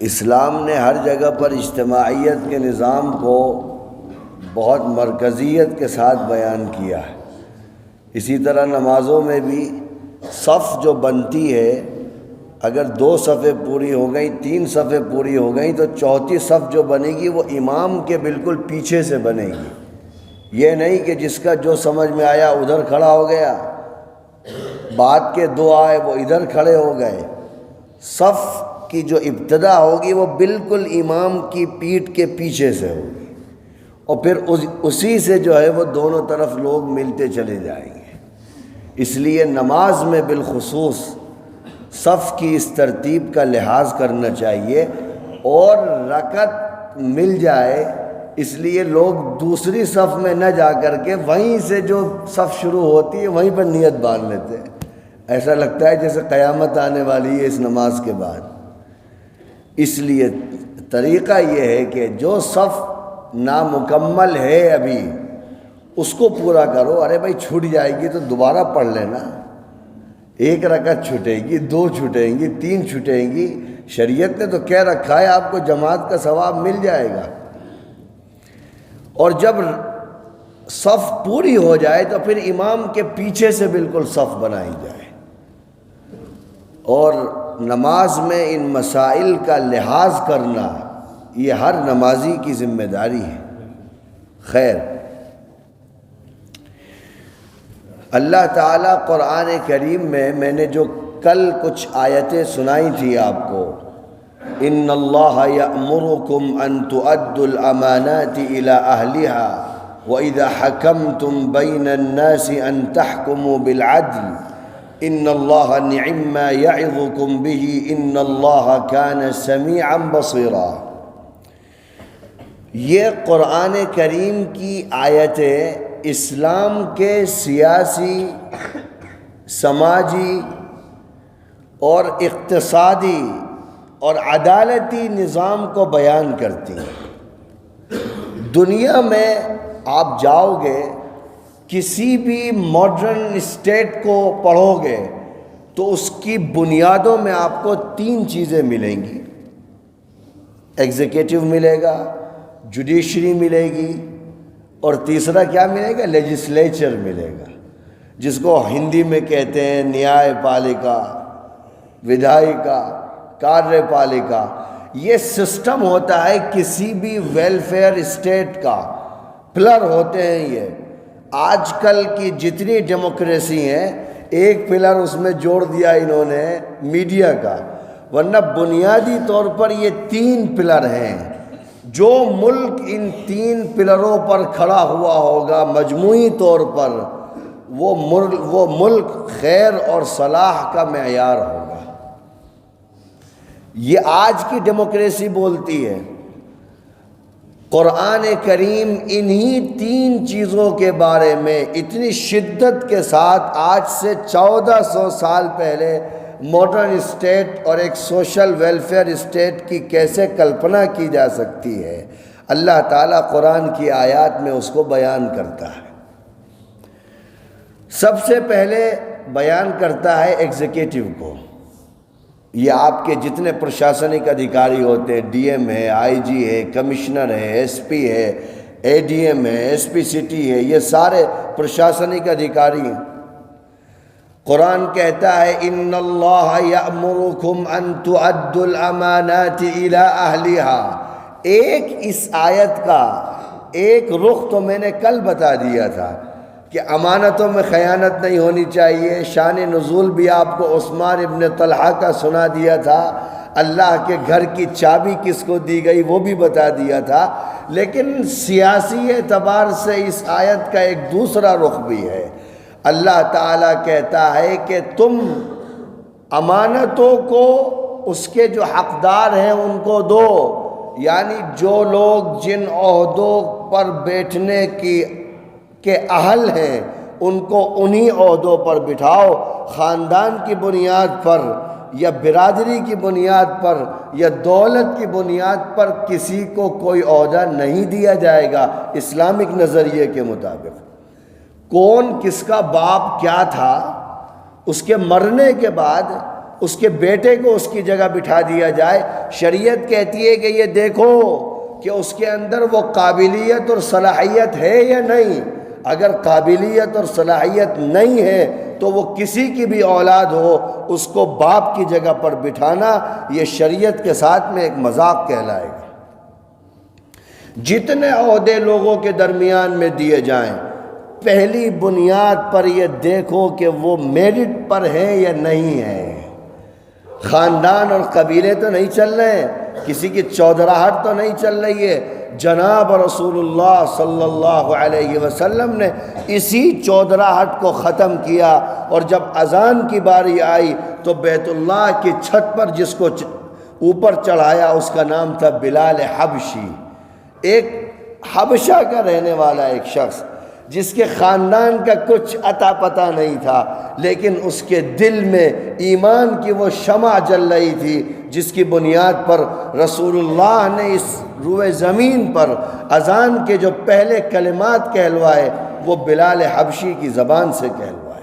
اسلام نے ہر جگہ پر اجتماعیت کے نظام کو بہت مرکزیت کے ساتھ بیان کیا ہے۔ اسی طرح نمازوں میں بھی صف جو بنتی ہے، اگر 2 صفیں پوری ہو گئیں، 3 صفیں پوری ہو گئیں، تو چوتھی صف جو بنے گی وہ امام کے بالکل پیچھے سے بنے گی۔ یہ نہیں کہ جس کا جو سمجھ میں آیا ادھر کھڑا ہو گیا، بعد کے 2 آئے وہ ادھر کھڑے ہو گئے۔ صف کی جو ابتدا ہوگی وہ بالکل امام کی پیٹھ کے پیچھے سے ہوگی، اور پھر اسی سے جو ہے وہ دونوں طرف لوگ ملتے چلے جائیں گے۔ اس لیے نماز میں بالخصوص صف کی اس ترتیب کا لحاظ کرنا چاہیے، اور رکعت مل جائے اس لیے لوگ دوسری صف میں نہ جا کر کے وہیں سے جو صف شروع ہوتی ہے وہیں پر نیت باندھ لیتے ہیں۔ ایسا لگتا ہے جیسے قیامت آنے والی ہے اس نماز کے بعد۔ اس لیے طریقہ یہ ہے کہ جو صف نامکمل ہے ابھی اس کو پورا کرو۔ ارے بھائی چھوٹ جائے گی تو دوبارہ پڑھ لینا، 1 رکعت چھوٹے گی، 2 چھوٹیں گی، 3 چھوٹیں گی۔ شریعت نے تو کہہ رکھا ہے آپ کو جماعت کا ثواب مل جائے گا۔ اور جب صف پوری ہو جائے تو پھر امام کے پیچھے سے بالکل صف بنائی جائے، اور نماز میں ان مسائل کا لحاظ کرنا یہ ہر نمازی کی ذمہ داری ہے۔ خیر، اللہ تعالیٰ قرآن کریم میں نے جو کل کچھ آیتیں سنائی تھی آپ کو، ان اللہ یأمرکم ان تؤدوا الامانات الی اہلہا وَإِذَا حَكَمْتُمْ بَيْنَ النَّاسِ أَن تَحْكُمُوا بِالْعَدْلِ إِنَّ اللَّهَ نِعِمَّا يَعِظُكُمْ بِهِ إِنَّ اللَّهَ كَانَ سَمِيعًا بَصِيرًا۔ یہ قرآن کریم کی آیتیں اسلام کے سیاسی، سماجی اور اقتصادی اور عدالتی نظام کو بیان کرتی ہیں۔ دنیا میں آپ جاؤ گے، کسی بھی ماڈرن اسٹیٹ کو پڑھو گے تو اس کی بنیادوں میں آپ کو 3 چیزیں ملیں گی۔ ایگزیکٹو ملے گا، جوڈیشری ملے گی، اور تیسرا کیا ملے گا؟ لیجسلیچر ملے گا، جس کو ہندی میں کہتے ہیں نیائے پالکا، ودھائکا، کاریہ پالکا۔ یہ سسٹم ہوتا ہے کسی بھی ویلفیئر اسٹیٹ کا، پلر ہوتے ہیں یہ۔ آج کل کی جتنی ڈیموکریسی ہیں، ایک پلر اس میں جوڑ دیا انہوں نے میڈیا کا، ورنہ بنیادی طور پر یہ 3 پلر ہیں۔ جو ملک ان 3 پلروں پر کھڑا ہوا ہوگا مجموعی طور پر، وہ ملک خیر اور صلاح کا معیار ہوگا۔ یہ آج کی ڈیموکریسی بولتی ہے۔ قرآن کریم انہی 3 چیزوں کے بارے میں اتنی شدت کے ساتھ آج سے 1400 سال پہلے ماڈرن اسٹیٹ اور ایک سوشل ویلفیئر اسٹیٹ کی کیسے کلپنا کی جا سکتی ہے، اللہ تعالیٰ قرآن کی آیات میں اس کو بیان کرتا ہے۔ سب سے پہلے بیان کرتا ہے ایگزیکٹو کو۔ یہ آپ کے جتنے پرشاسنک ادھیکاری ہوتے ہیں، ڈی ایم ہے، آئی جی ہے، کمشنر ہے، ایس پی ہے، اے ڈی ایم ہے، ایس پی سٹی ہے، یہ سارے پرشاسنک ادھیکاری ہیں۔ قرآن کہتا ہے ان اللہ یأمرکم ان تؤدوا الامانات الی اہلہا۔ ایک اس آیت کا ایک رخ تو میں نے کل بتا دیا تھا کہ امانتوں میں خیانت نہیں ہونی چاہیے۔ شان نزول بھی آپ کو عثمان ابن طلحہ کا سنا دیا تھا۔ اللہ کے گھر کی چابی کس کو دی گئی وہ بھی بتا دیا تھا۔ لیکن سیاسی اعتبار سے اس آیت کا ایک دوسرا رخ بھی ہے۔ اللہ تعالیٰ کہتا ہے کہ تم امانتوں کو اس کے جو حقدار ہیں ان کو دو، یعنی جو لوگ جن عہدوں پر بیٹھنے کے اہل ہیں ان کو انہی عہدوں پر بٹھاؤ۔ خاندان کی بنیاد پر یا برادری کی بنیاد پر یا دولت کی بنیاد پر کسی کو کوئی عہدہ نہیں دیا جائے گا۔ اسلامک نظریے کے مطابق کون کس کا باپ کیا تھا، اس کے مرنے کے بعد اس کے بیٹے کو اس کی جگہ بٹھا دیا جائے، شریعت کہتی ہے کہ یہ دیکھو کہ اس کے اندر وہ قابلیت اور صلاحیت ہے یا نہیں۔ اگر قابلیت اور صلاحیت نہیں ہے تو وہ کسی کی بھی اولاد ہو، اس کو باپ کی جگہ پر بٹھانا یہ شریعت کے ساتھ میں ایک مذاق کہلائے گا۔ جتنے عہدے لوگوں کے درمیان میں دیے جائیں، پہلی بنیاد پر یہ دیکھو کہ وہ میرٹ پر ہیں یا نہیں ہیں۔ خاندان اور قبیلے تو نہیں چل رہے ہیں، کسی کی چودراہٹ تو نہیں چل رہی ہے۔ جناب رسول اللہ صلی اللہ علیہ وسلم نے اسی چودراہٹ کو ختم کیا، اور جب اذان کی باری آئی تو بیت اللہ کی چھت پر جس کو اوپر چڑھایا اس کا نام تھا بلال حبشی، ایک حبشہ کا رہنے والا ایک شخص جس کے خاندان کا کچھ عطا پتہ نہیں تھا، لیکن اس کے دل میں ایمان کی وہ شمع جل رہی تھی جس کی بنیاد پر رسول اللہ نے اس روئے زمین پر اذان کے جو پہلے کلمات کہلوائے وہ بلال حبشی کی زبان سے کہلوائے۔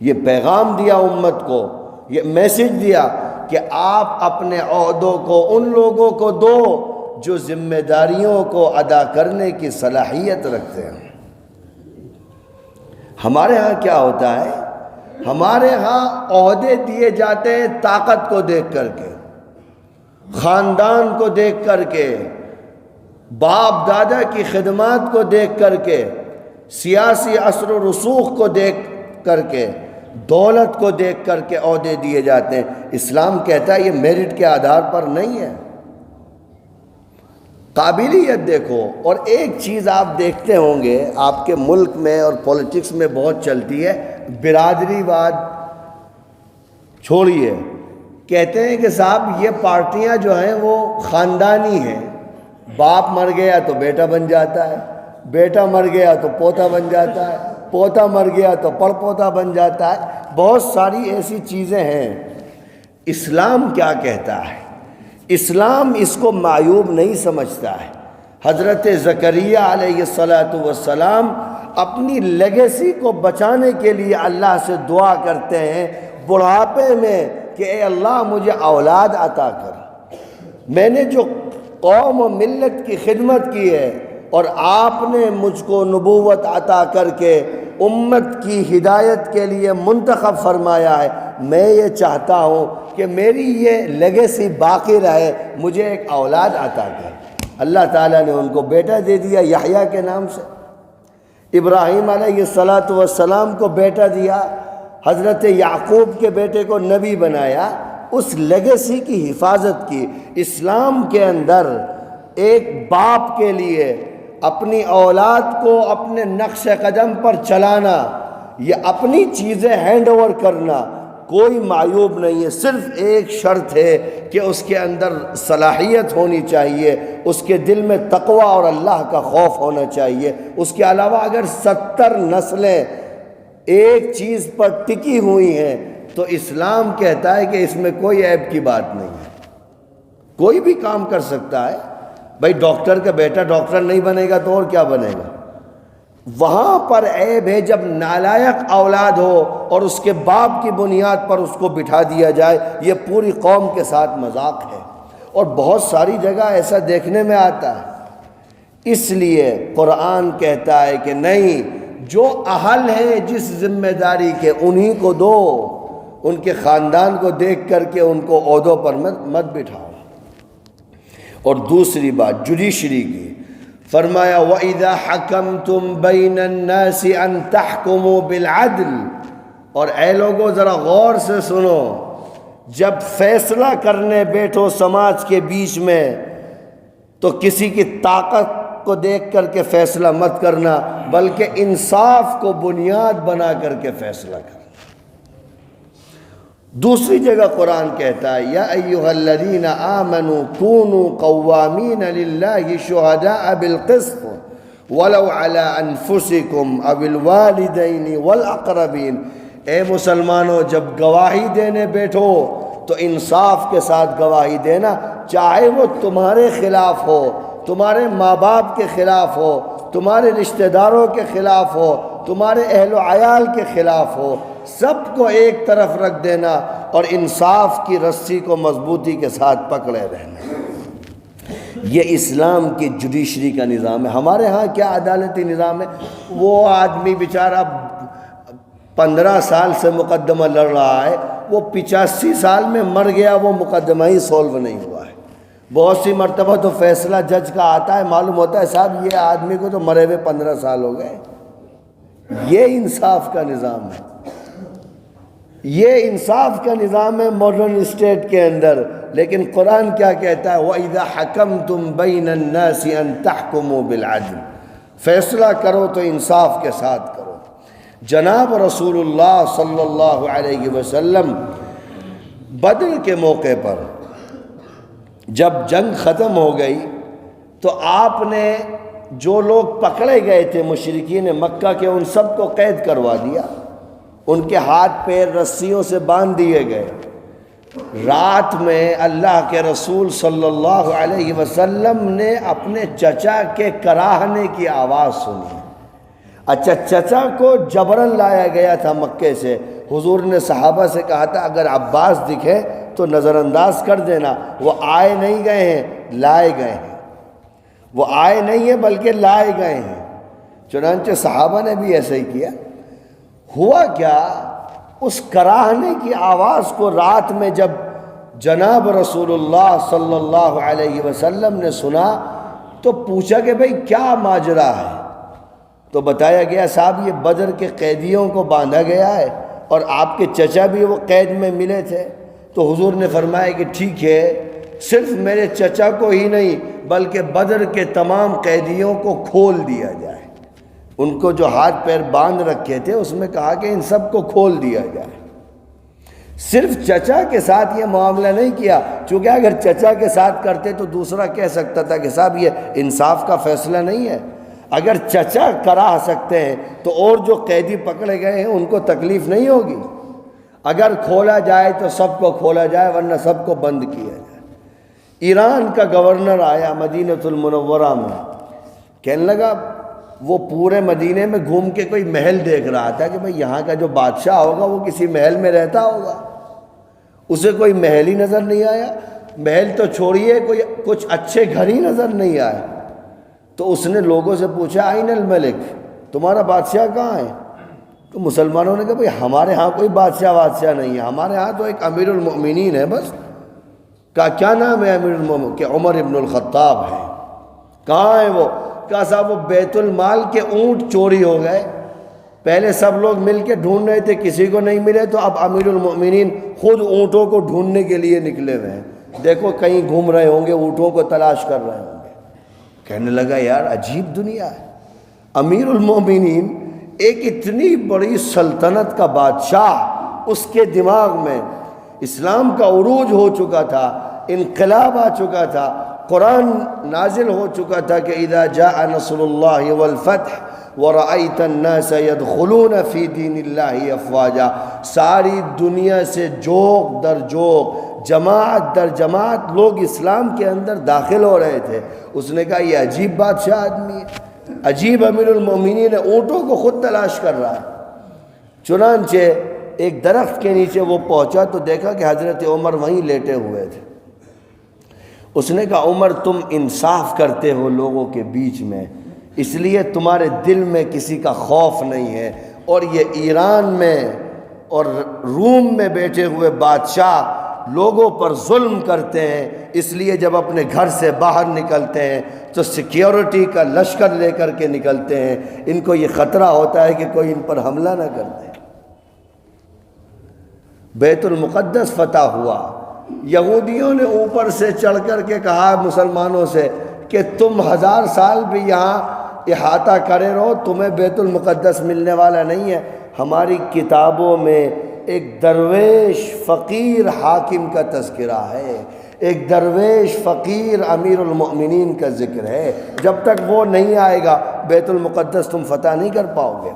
یہ پیغام دیا امت کو، یہ میسج دیا کہ آپ اپنے عہدوں کو ان لوگوں کو دو جو ذمہ داریوں کو ادا کرنے کی صلاحیت رکھتے ہیں۔ ہمارے ہاں کیا ہوتا ہے؟ ہمارے ہاں عہدے دیے جاتے ہیں طاقت کو دیکھ کر کے، خاندان کو دیکھ کر کے، باپ دادا کی خدمات کو دیکھ کر کے، سیاسی اثر و رسوخ کو دیکھ کر کے، دولت کو دیکھ کر کے عہدے دیے جاتے ہیں۔ اسلام کہتا ہے یہ میرٹ کے آدھار پر نہیں ہے، قابلیت دیکھو۔ اور ایک چیز آپ دیکھتے ہوں گے آپ کے ملک میں اور پولیٹکس میں بہت چلتی ہے، برادری واد چھوڑیے، کہتے ہیں کہ صاحب یہ پارٹیاں جو ہیں وہ خاندانی ہیں، باپ مر گیا تو بیٹا بن جاتا ہے، بیٹا مر گیا تو پوتا بن جاتا ہے، پوتا مر گیا تو پڑ پوتا بن جاتا ہے، بہت ساری ایسی چیزیں ہیں۔ اسلام کیا کہتا ہے؟ اسلام اس کو معیوب نہیں سمجھتا ہے۔ حضرت زکریا علیہ السلام اپنی لیگیسی کو بچانے کے لیے اللہ سے دعا کرتے ہیں بڑھاپے میں کہ اے اللہ مجھے اولاد عطا کر، میں نے جو قوم و ملت کی خدمت کی ہے اور آپ نے مجھ کو نبوت عطا کر کے امت کی ہدایت کے لیے منتخب فرمایا ہے، میں یہ چاہتا ہوں کہ میری یہ لیگیسی باقی رہے، مجھے ایک اولاد عطا کر۔ اللہ تعالیٰ نے ان کو بیٹا دے دیا یحییٰ کے نام سے۔ ابراہیم علیہ السلام کو بیٹا دیا، حضرت یعقوب کے بیٹے کو نبی بنایا، اس لیگیسی کی حفاظت کی۔ اسلام کے اندر ایک باپ کے لیے اپنی اولاد کو اپنے نقش قدم پر چلانا یا اپنی چیزیں ہینڈ اوور کرنا کوئی معیوب نہیں ہے۔ صرف ایک شرط ہے کہ اس کے اندر صلاحیت ہونی چاہیے، اس کے دل میں تقوی اور اللہ کا خوف ہونا چاہیے۔ اس کے علاوہ اگر 70 نسلیں ایک چیز پر ٹکی ہوئی ہیں تو اسلام کہتا ہے کہ اس میں کوئی عیب کی بات نہیں ہے، کوئی بھی کام کر سکتا ہے۔ بھائی ڈاکٹر کا بیٹا ڈاکٹر نہیں بنے گا تو اور کیا بنے گا؟ وہاں پر عیب ہے جب نالائق اولاد ہو اور اس کے باپ کی بنیاد پر اس کو بٹھا دیا جائے، یہ پوری قوم کے ساتھ مذاق ہے، اور بہت ساری جگہ ایسا دیکھنے میں آتا ہے۔ اس لیے قرآن کہتا ہے کہ نہیں، جو اہل ہیں جس ذمہ داری کے انہی کو دو، ان کے خاندان کو دیکھ کر کے ان کو عہدوں پر مت بٹھاؤ۔ اور دوسری بات جوڈیشری کی، فرمایا وَإِذَا حَكَمْتُمْ بَيْنَ النَّاسِ أَن تَحْكُمُوا بِالْعَدْلِ، اور اے لوگوں ذرا غور سے سنو، جب فیصلہ کرنے بیٹھو سماج کے بیچ میں تو کسی کی طاقت کو دیکھ کر کے فیصلہ مت کرنا، بلکہ انصاف کو بنیاد بنا کر کے فیصلہ کرنا۔ دوسری جگہ قرآن کہتا ہے یا ایھا الذین آمنوا کونوا قوامین للہ شہداء بالقسط ولو علی انفسکم او الوالدین والاقربین، اے مسلمانوں جب گواہی دینے بیٹھو تو انصاف کے ساتھ گواہی دینا، چاہے وہ تمہارے خلاف ہو، تمہارے ماں باپ کے خلاف ہو، تمہارے رشتہ داروں کے خلاف ہو، تمہارے اہل و عیال کے خلاف ہو، سب کو ایک طرف رکھ دینا اور انصاف کی رسی کو مضبوطی کے ساتھ پکڑے رہنا۔ یہ اسلام کی جوڈیشری کا نظام ہے۔ ہمارے ہاں کیا عدالتی نظام ہے، وہ آدمی بیچارہ 15 سال سے مقدمہ لڑ رہا ہے، وہ 85 سال میں مر گیا، وہ مقدمہ ہی سولو نہیں ہوا ہے۔ بہت سی مرتبہ تو فیصلہ جج کا آتا ہے، معلوم ہوتا ہے صاحب یہ آدمی کو تو مرے ہوئے 15 سال ہو گئے۔ یہ انصاف کا نظام ہے، یہ انصاف کا نظام ہے ماڈرن اسٹیٹ کے اندر۔ لیکن قرآن کیا کہتا ہے، وَإِذَا حَكَمْتُمْ بَيْنَ النَّاسِ أَن تَحْكُمُوا بِالْعَدْلِ، فیصلہ کرو تو انصاف کے ساتھ کرو۔ جناب رسول اللہ صلی اللہ علیہ وسلم بدر کے موقع پر جب جنگ ختم ہو گئی تو آپ نے جو لوگ پکڑے گئے تھے مشرکین مکہ کے، ان سب کو قید کروا دیا، ان کے ہاتھ پیر رسیوں سے باندھ دیے گئے۔ رات میں اللہ کے رسول صلی اللہ علیہ وسلم نے اپنے چچا کے کراہنے کی آواز سنی۔ اچھا، چچا کو جبرن لایا گیا تھا مکے سے۔ حضور نے صحابہ سے کہا تھا اگر عباس دکھے تو نظر انداز کر دینا، وہ آئے نہیں گئے ہیں، لائے گئے ہیں۔ وہ آئے نہیں ہیں بلکہ لائے گئے ہیں۔ چنانچہ صحابہ نے بھی ایسا ہی کیا۔ ہوا کیا، اس کراہنے کی آواز کو رات میں جب جناب رسول اللہ صلی اللہ علیہ وسلم نے سنا تو پوچھا کہ بھئی کیا ماجرا ہے؟ تو بتایا گیا صاحب یہ بدر کے قیدیوں کو باندھا گیا ہے اور آپ کے چچا بھی وہ قید میں ملے تھے۔ تو حضور نے فرمایا کہ ٹھیک ہے، صرف میرے چچا کو ہی نہیں بلکہ بدر کے تمام قیدیوں کو کھول دیا جائے۔ ان کو جو ہاتھ پیر باندھ رکھے تھے اس میں کہا کہ ان سب کو کھول دیا جائے۔ صرف چچا کے ساتھ یہ معاملہ نہیں کیا، چونکہ اگر چچا کے ساتھ کرتے تو دوسرا کہہ سکتا تھا کہ صاحب یہ انصاف کا فیصلہ نہیں ہے۔ اگر چچا کرا سکتے ہیں تو اور جو قیدی پکڑے گئے ہیں ان کو تکلیف نہیں ہوگی۔ اگر کھولا جائے تو سب کو کھولا جائے، ورنہ سب کو بند کیا جائے۔ ایران کا گورنر آیا مدینہ المنورہ میں، کہنے لگا، وہ پورے مدینے میں گھوم کے کوئی محل دیکھ رہا تھا کہ بھئی یہاں کا جو بادشاہ ہوگا وہ کسی محل میں رہتا ہوگا۔ اسے کوئی محل ہی نظر نہیں آیا، محل تو چھوڑیے کوئی کچھ اچھے گھر ہی نظر نہیں آئے۔ تو اس نے لوگوں سے پوچھا آئین الملک، تمہارا بادشاہ کہاں ہے؟ تو مسلمانوں نے کہا بھئی ہمارے ہاں کوئی بادشاہ نہیں ہے، ہمارے ہاں تو ایک امیر المؤمنین ہے بس۔ کہا کیا نام ہے امیر المؤمنین؟ کہ عمر ابن الخطاب ہے۔ کہاں ہے وہ؟ کہا صاحب وہ بیت المال کے اونٹ چوری ہو گئے، پہلے سب لوگ مل کے ڈھونڈ رہے تھے، کسی کو نہیں ملے، تو اب امیر المؤمنین خود اونٹوں کو ڈھونڈنے کے لیے نکلے ہوئے ہیں، دیکھو کہیں گھوم رہے ہوں گے، اونٹوں کو تلاش کر رہے ہوں گے۔ کہنے لگا یار عجیب دنیا ہے، امیر المؤمنین ایک اتنی بڑی سلطنت کا بادشاہ، اس کے دماغ میں اسلام کا عروج ہو چکا تھا، انقلاب آ چکا تھا، قرآن نازل ہو چکا تھا کہ اذا جاء نصر اللہ والفتح ورأیت الناس يدخلون فی دین اللہ افواجا، ساری دنیا سے جوق در جوق، جماعت در جماعت لوگ اسلام کے اندر داخل ہو رہے تھے۔ اس نے کہا یہ عجیب بادشاہ آدمی ہے، عجیب امیر المؤمنین ہے، اونٹوں کو خود تلاش کر رہا ہے۔ چنانچہ ایک درخت کے نیچے وہ پہنچا تو دیکھا کہ حضرت عمر وہیں لیٹے ہوئے تھے۔ اس نے کہا عمر تم انصاف کرتے ہو لوگوں کے بیچ میں، اس لیے تمہارے دل میں کسی کا خوف نہیں ہے، اور یہ ایران میں اور روم میں بیٹھے ہوئے بادشاہ لوگوں پر ظلم کرتے ہیں، اس لیے جب اپنے گھر سے باہر نکلتے ہیں تو سیکیورٹی کا لشکر لے کر کے نکلتے ہیں، ان کو یہ خطرہ ہوتا ہے کہ کوئی ان پر حملہ نہ کر دے۔ بیت المقدس فتح ہوا، یہودیوں نے اوپر سے چڑھ کر کے کہا مسلمانوں سے کہ تم 1000 سال بھی یہاں احاطہ کرے رہو، تمہیں بیت المقدس ملنے والا نہیں ہے۔ ہماری کتابوں میں ایک درویش فقیر حاکم کا تذکرہ ہے، ایک درویش فقیر امیر المؤمنین کا ذکر ہے، جب تک وہ نہیں آئے گا بیت المقدس تم فتح نہیں کر پاؤ گے۔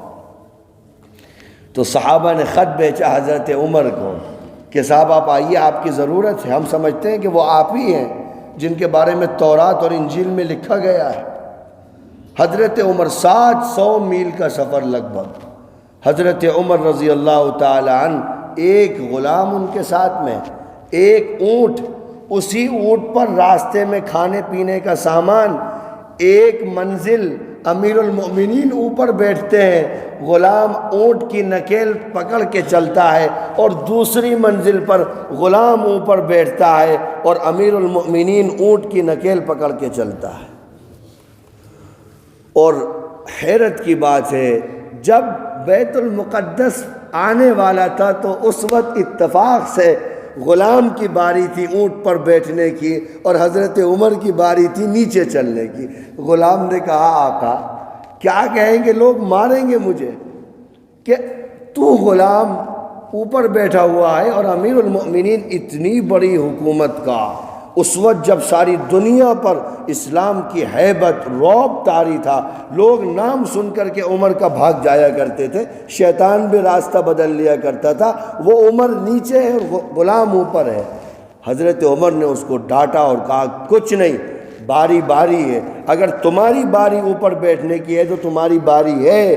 تو صحابہ نے خط بھیجا حضرت عمر کو کہ صاحب آپ آئیے، آپ کی ضرورت ہے، ہم سمجھتے ہیں کہ وہ آپ ہی ہیں جن کے بارے میں تورات اور انجیل میں لکھا گیا ہے۔ حضرت عمر 700 میل کا سفر لگ بھگ، حضرت عمر رضی اللہ تعالی عنہ ایک غلام ان کے ساتھ میں، ایک اونٹ، اسی اونٹ پر راستے میں کھانے پینے کا سامان، ایک منزل امیر المؤمنین اوپر بیٹھتے ہیں، غلام اونٹ کی نکیل پکڑ کے چلتا ہے، اور دوسری منزل پر غلام اوپر بیٹھتا ہے اور امیر المؤمنین اونٹ کی نکیل پکڑ کے چلتا ہے۔ اور حیرت کی بات ہے، جب بیت المقدس آنے والا تھا تو اس وقت اتفاق سے غلام کی باری تھی اونٹ پر بیٹھنے کی اور حضرت عمر کی باری تھی نیچے چلنے کی۔ غلام نے کہا آقا کیا کہیں گے لوگ، ماریں گے مجھے کہ تو غلام اوپر بیٹھا ہوا ہے، اور امیر المؤمنین اتنی بڑی حکومت کا، اس وقت جب ساری دنیا پر اسلام کی ہیبت رعب طاری تھا، لوگ نام سن کر کے عمر کا بھاگ جایا کرتے تھے، شیطان بھی راستہ بدل لیا کرتا تھا، وہ عمر نیچے ہے اور غلام اوپر ہے۔ حضرت عمر نے اس کو ڈانٹا اور کہا کچھ نہیں، باری باری ہے، اگر تمہاری باری اوپر بیٹھنے کی ہے تو تمہاری باری ہے،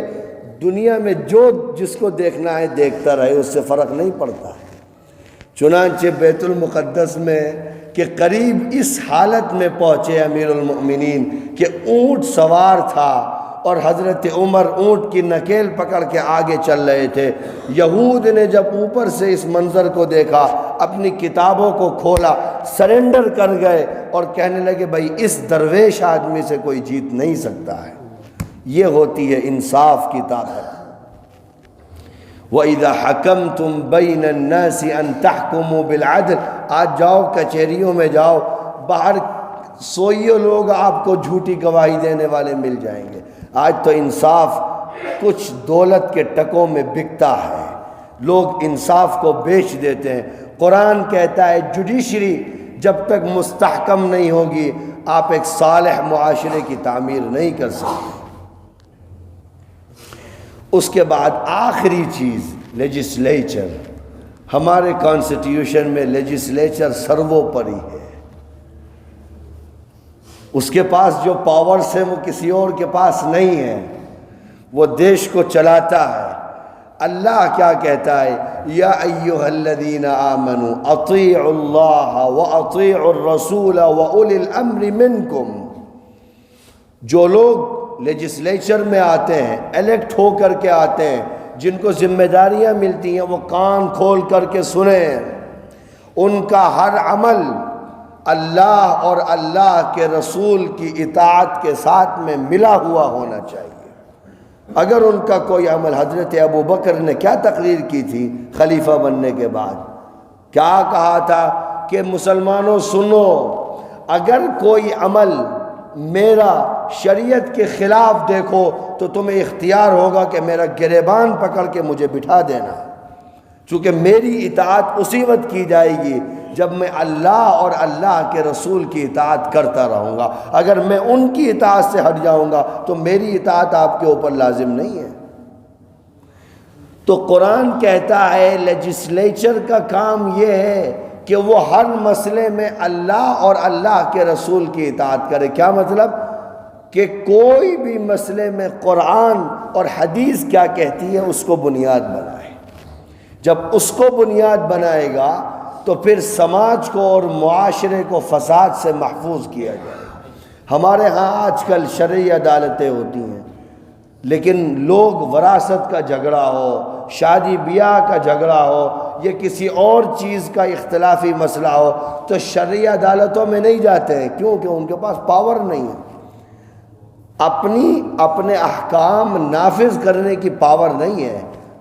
دنیا میں جو جس کو دیکھنا ہے دیکھتا رہے، اس سے فرق نہیں پڑتا۔ چنانچہ بیت المقدس میں کہ قریب اس حالت میں پہنچے امیر المؤمنین کہ اونٹ سوار تھا اور حضرت عمر اونٹ کی نکیل پکڑ کے آگے چل رہے تھے۔ یہود نے جب اوپر سے اس منظر کو دیکھا، اپنی کتابوں کو کھولا، سرنڈر کر گئے اور کہنے لگے بھائی اس درویش آدمی سے کوئی جیت نہیں سکتا ہے۔ یہ ہوتی ہے انصاف کی طاقت۔ وَإِذَا حَكَمْتُمْ بَيْنَ النَّاسِ أَن تَحْكُمُوا بِالْعَدْلِ، آج جاؤ کچہریوں میں جاؤ، باہر سوئیوں لوگ آپ کو جھوٹی گواہی دینے والے مل جائیں گے۔ آج تو انصاف کچھ دولت کے ٹکوں میں بکتا ہے، لوگ انصاف کو بیچ دیتے ہیں۔ قرآن کہتا ہے جوڈیشری جب تک مستحکم نہیں ہوگی آپ ایک صالح معاشرے کی تعمیر نہیں کر سکتے۔ اس کے بعد آخری چیز لیجسلیچر۔ ہمارے کانسٹیٹیوشن میں لیجسلیچر سرووپری ہے، اس کے پاس جو پاورز ہیں وہ کسی اور کے پاس نہیں ہے، وہ دیش کو چلاتا ہے۔ اللہ کیا کہتا ہے؟ یا ایھا الذین آمنوا اطیعوا اللہ واطیعوا الرسول واولی الامر منکم۔ جو لوگ لیجسلیچر میں آتے ہیں، الیکٹ ہو کر کے آتے ہیں، جن کو ذمہ داریاں ملتی ہیں، وہ کان کھول کر کے سنیں، ان کا ہر عمل اللہ اور اللہ کے رسول کی اطاعت کے ساتھ میں ملا ہوا ہونا چاہیے۔ اگر ان کا کوئی عمل، حضرت ابو بکر نے کیا تقریر کی تھی خلیفہ بننے کے بعد؟ کیا کہا تھا کہ مسلمانوں سنو، اگر کوئی عمل میرا شریعت کے خلاف دیکھو تو تمہیں اختیار ہوگا کہ میرا گریبان پکڑ کے مجھے بٹھا دینا، چونکہ میری اطاعت اسی وقت کی جائے گی جب میں اللہ اور اللہ کے رسول کی اطاعت کرتا رہوں گا۔ اگر میں ان کی اطاعت سے ہٹ جاؤں گا تو میری اطاعت آپ کے اوپر لازم نہیں ہے۔ تو قرآن کہتا ہے لیجسلیچر کا کام یہ ہے کہ وہ ہر مسئلے میں اللہ اور اللہ کے رسول کی اطاعت کرے۔ کیا مطلب؟ کہ کوئی بھی مسئلے میں قرآن اور حدیث کیا کہتی ہے اس کو بنیاد بنائے۔ جب اس کو بنیاد بنائے گا تو پھر سماج کو اور معاشرے کو فساد سے محفوظ کیا جائے۔ ہمارے ہاں آج کل شرعی عدالتیں ہوتی ہیں، لیکن لوگ وراثت کا جھگڑا ہو، شادی بیاہ کا جھگڑا ہو، یا کسی اور چیز کا اختلافی مسئلہ ہو تو شرعی عدالتوں میں نہیں جاتے ہیں، کیونکہ ان کے پاس پاور نہیں ہے۔ اپنے احکام نافذ کرنے کی پاور نہیں ہے،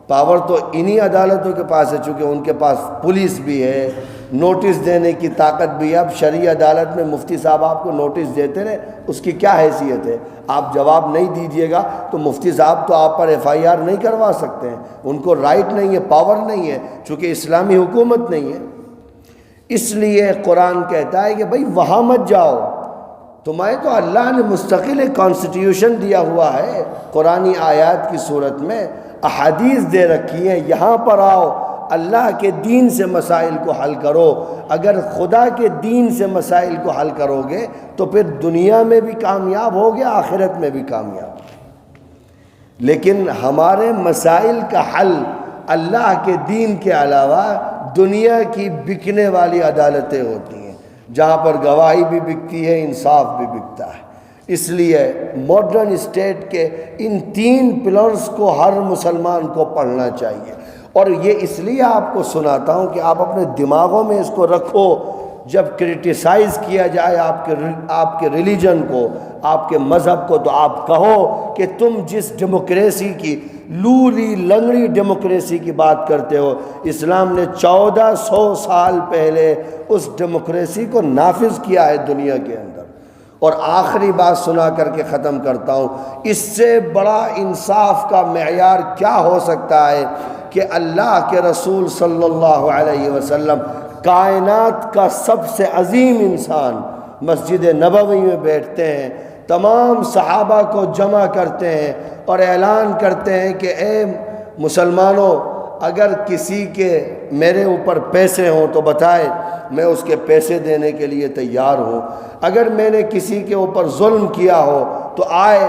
پاور تو انہی عدالتوں کے پاس ہے، چونکہ ان کے پاس پولیس بھی ہے، نوٹس دینے کی طاقت بھی ہے۔ اب شرعی عدالت میں مفتی صاحب آپ کو نوٹس دیتے رہے، اس کی کیا حیثیت ہے؟ آپ جواب نہیں دیجیے گا تو مفتی صاحب تو آپ پر FIR نہیں کروا سکتے ہیں، ان کو رائٹ نہیں ہے، پاور نہیں ہے، چونکہ اسلامی حکومت نہیں ہے۔ اس لیے قرآن کہتا ہے کہ بھائی وہاں مت جاؤ، تمہیں تو اللہ نے مستقل کانسٹیٹیوشن دیا ہوا ہے، قرآنی آیات کی صورت میں احادیث دے رکھی ہیں، یہاں پر آؤ، اللہ کے دین سے مسائل کو حل کرو۔ اگر خدا کے دین سے مسائل کو حل کرو گے تو پھر دنیا میں بھی کامیاب ہوگے، آخرت میں بھی کامیاب۔ لیکن ہمارے مسائل کا حل اللہ کے دین کے علاوہ دنیا کی بکنے والی عدالتیں ہوتی ہیں، جہاں پر گواہی بھی بکتی ہے، انصاف بھی بکتا ہے۔ اس لیے ماڈرن اسٹیٹ کے ان 3 پلرز کو ہر مسلمان کو پڑھنا چاہیے، اور یہ اس لیے آپ کو سناتا ہوں کہ آپ اپنے دماغوں میں اس کو رکھو، جب کرٹیسائز کیا جائے آپ کے ریلیجن کو، آپ کے مذہب کو، تو آپ کہو کہ تم جس ڈیموکریسی کی لولی لنگڑی ڈیموکریسی کی بات کرتے ہو، اسلام نے 1400 سال پہلے اس ڈیموکریسی کو نافذ کیا ہے دنیا کے اندر۔ اور آخری بات سنا کر کے ختم کرتا ہوں، اس سے بڑا انصاف کا معیار کیا ہو سکتا ہے کہ اللہ کے رسول صلی اللہ علیہ وسلم کائنات کا سب سے عظیم انسان مسجد نبوی میں بیٹھتے ہیں، تمام صحابہ کو جمع کرتے ہیں اور اعلان کرتے ہیں کہ اے مسلمانوں، اگر کسی کے میرے اوپر پیسے ہوں تو بتائے، میں اس کے پیسے دینے کے لیے تیار ہوں۔ اگر میں نے کسی کے اوپر ظلم کیا ہو تو آئے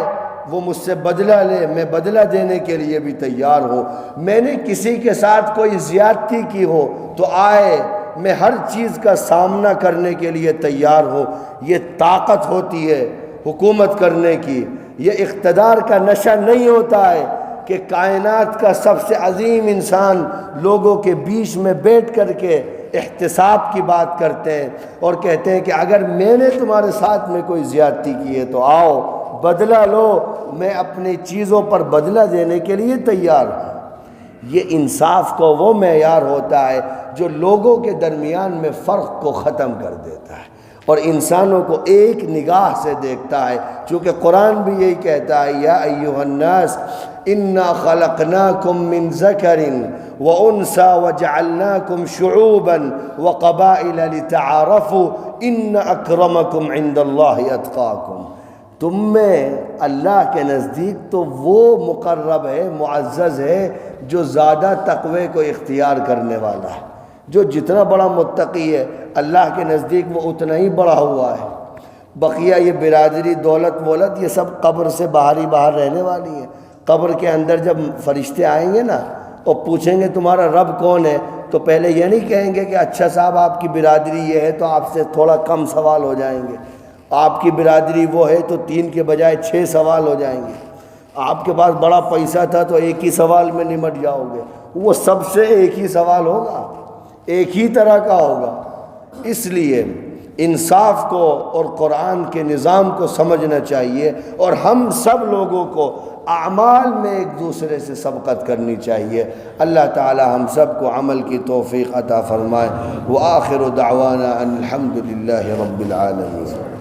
وہ مجھ سے بدلہ لے، میں بدلہ دینے کے لیے بھی تیار ہوں۔ میں نے کسی کے ساتھ کوئی زیادتی کی ہو تو آئے، میں ہر چیز کا سامنا کرنے کے لیے تیار ہوں۔ یہ طاقت ہوتی ہے حکومت کرنے کی، یہ اقتدار کا نشہ نہیں ہوتا ہے کہ کائنات کا سب سے عظیم انسان لوگوں کے بیچ میں بیٹھ کر کے احتساب کی بات کرتے ہیں اور کہتے ہیں کہ اگر میں نے تمہارے ساتھ میں کوئی زیادتی کی ہے تو آؤ بدلہ لو، میں اپنی چیزوں پر بدلہ دینے کے لیے تیار ہوں۔ یہ انصاف کو وہ معیار ہوتا ہے جو لوگوں کے درمیان میں فرق کو ختم کر دیتا ہے اور انسانوں کو ایک نگاہ سے دیکھتا ہے، چونکہ قرآن بھی یہی کہتا ہے، یا ایھا الناس انا خلقناکم من ذکر وانثی وجعلناکم شعوبا وقبائل لتعارفوا ان اکرمکم عند اللہ اتقاکم۔ تم میں اللہ کے نزدیک تو وہ مقرب ہے، معزز ہے جو زیادہ تقوی کو اختیار کرنے والا ہے۔ جو جتنا بڑا متقی ہے اللہ کے نزدیک وہ اتنا ہی بڑا ہوا ہے۔ بقیہ یہ برادری، دولت وولت، یہ سب قبر سے باہر رہنے والی ہے۔ قبر کے اندر جب فرشتے آئیں گے نا اور پوچھیں گے تمہارا رب کون ہے، تو پہلے یہ نہیں کہیں گے کہ اچھا صاحب آپ کی برادری یہ ہے تو آپ سے تھوڑا کم سوال ہو جائیں گے، آپ کی برادری وہ ہے تو 3 کے بجائے 6 سوال ہو جائیں گے، آپ کے پاس بڑا پیسہ تھا تو ایک ہی سوال میں نمٹ جاؤ گے۔ وہ سب سے ایک ہی سوال ہوگا، ایک ہی طرح کا ہوگا۔ اس لیے انصاف کو اور قرآن کے نظام کو سمجھنا چاہیے، اور ہم سب لوگوں کو اعمال میں ایک دوسرے سے سبقت کرنی چاہیے۔ اللہ تعالی ہم سب کو عمل کی توفیق عطا فرمائے۔ وآخر دعوانا ان الحمد للہ رب العالمین۔